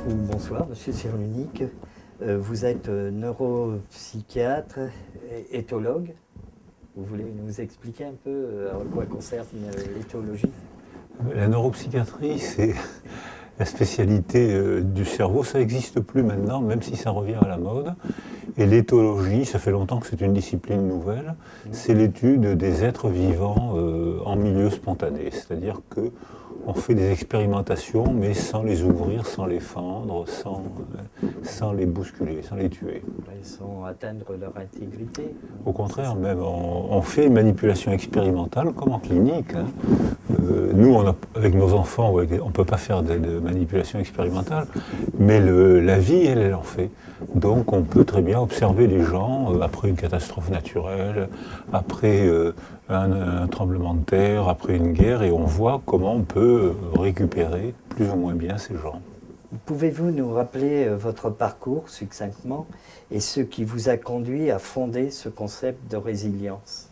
ou bonsoir, Monsieur Cyrulnik. Vous êtes neuropsychiatre, éthologue. Vous voulez nous expliquer un peu à quoi concerne l'éthologie? La neuropsychiatrie, c'est la spécialité du cerveau. Ça n'existe plus maintenant, même si ça revient à la mode. Et l'éthologie, ça fait longtemps que c'est une discipline nouvelle. C'est l'étude des êtres vivants en milieu spontané. C'est-à-dire qu'on fait des expérimentations, mais sans les ouvrir, sans les fendre, sans les bousculer, sans les tuer. Sans atteindre leur intégrité. Au contraire, même, on fait une manipulation expérimentale, comme en clinique. Nous, avec nos enfants, on ne peut pas faire de manipulation expérimentale, mais la vie, elle en fait. Donc on peut très bien observer les gens après une catastrophe naturelle, après un tremblement de terre, après une guerre, et on voit comment on peut récupérer plus ou moins bien ces gens. Pouvez-vous nous rappeler votre parcours succinctement et ce qui vous a conduit à fonder ce concept de résilience?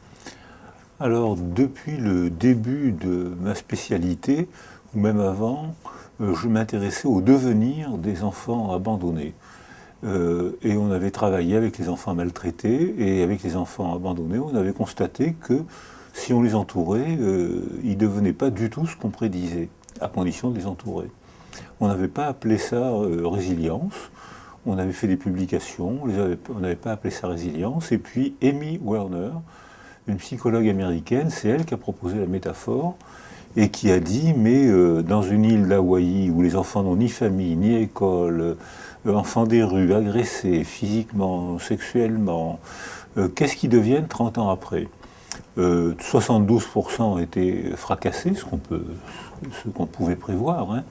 Alors, depuis le début de ma spécialité, ou même avant, je m'intéressais au devenir des enfants abandonnés. Et on avait travaillé avec les enfants maltraités et avec les enfants abandonnés, on avait constaté que si on les entourait, ils ne devenaient pas du tout ce qu'on prédisait, à condition de les entourer. On n'avait pas appelé ça résilience, on avait fait des publications, on n'avait pas appelé ça résilience, et puis Amy Werner, une psychologue américaine, c'est elle qui a proposé la métaphore et qui a dit, mais dans une île d'Hawaï où les enfants n'ont ni famille, ni école, enfants des rues, agressés physiquement, sexuellement, qu'est-ce qu'ils deviennent 30 ans après 72% étaient fracassés, ce qu'on pouvait prévoir, hein.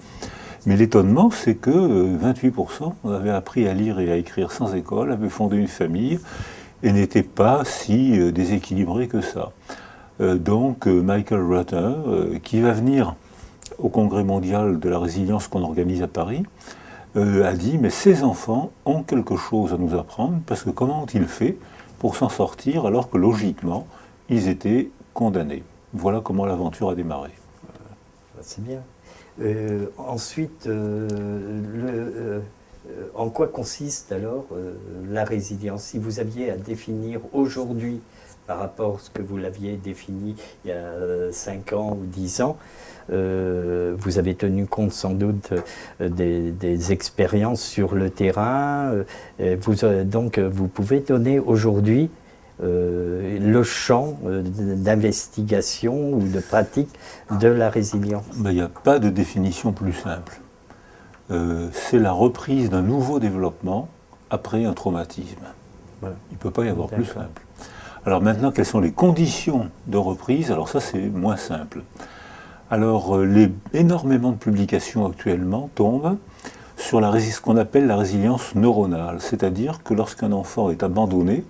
Mais l'étonnement, c'est que 28% avaient appris à lire et à écrire sans école, avaient fondé une famille, et n'était pas si déséquilibré que ça. Donc Michael Rutter, qui va venir au Congrès mondial de la résilience qu'on organise à Paris, a dit, mais ces enfants ont quelque chose à nous apprendre, parce que comment ont-ils fait pour s'en sortir alors que logiquement, ils étaient condamnés? Voilà comment l'aventure a démarré. C'est bien. Ensuite, en quoi consiste alors la résilience? Si vous aviez à définir aujourd'hui, par rapport à ce que vous l'aviez défini il y a 5 ans ou 10 ans, vous avez tenu compte sans doute des expériences sur le terrain. Donc vous pouvez donner aujourd'hui le champ d'investigation ou de pratique de la résilience? Il n'y a pas de définition plus simple. C'est la reprise d'un nouveau développement après un traumatisme. Voilà. Il ne peut pas y avoir plus simple. Alors maintenant, quelles sont les conditions de reprise? Alors ça, c'est moins simple. Alors, énormément de publications actuellement tombent sur ce qu'on appelle la résilience neuronale, c'est-à-dire que lorsqu'un enfant est abandonné,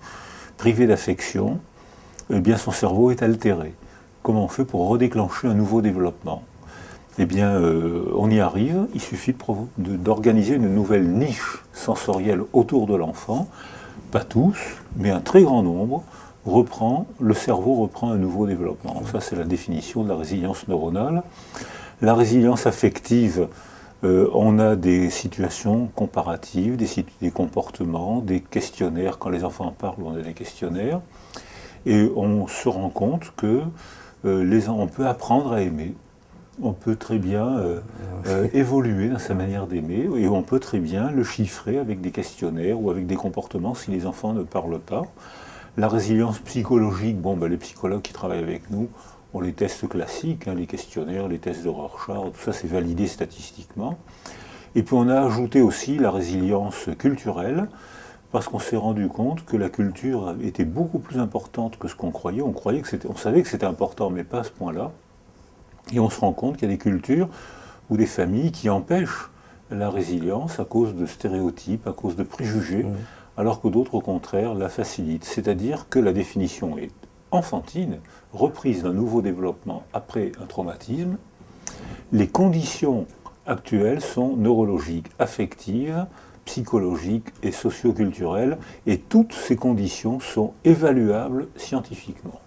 privé d'affection, eh bien son cerveau est altéré. Comment on fait pour redéclencher un nouveau développement? Eh bien, on y arrive, il suffit d'organiser une nouvelle niche sensorielle autour de l'enfant. Pas tous, mais un très grand nombre, le cerveau reprend un nouveau développement. Ça, c'est la définition de la résilience neuronale. La résilience affective, on a des situations comparatives, des comportements, des questionnaires. Quand les enfants parlent, on a des questionnaires. Et on se rend compte que on peut apprendre à aimer. On peut très bien évoluer dans sa manière d'aimer, et on peut très bien le chiffrer avec des questionnaires ou avec des comportements si les enfants ne parlent pas. La résilience psychologique, les psychologues qui travaillent avec nous, ont les tests classiques, hein, les questionnaires, les tests de Rorschach, tout ça c'est validé statistiquement. Et puis on a ajouté aussi la résilience culturelle, parce qu'on s'est rendu compte que la culture était beaucoup plus importante que ce qu'on croyait. On savait que c'était important, mais pas à ce point-là. Et on se rend compte qu'il y a des cultures ou des familles qui empêchent la résilience à cause de stéréotypes, à cause de préjugés, alors que d'autres, au contraire, la facilitent. C'est-à-dire que la définition est enfantine, reprise d'un nouveau développement après un traumatisme. Les conditions actuelles sont neurologiques, affectives, psychologiques et socioculturelles, et toutes ces conditions sont évaluables scientifiquement.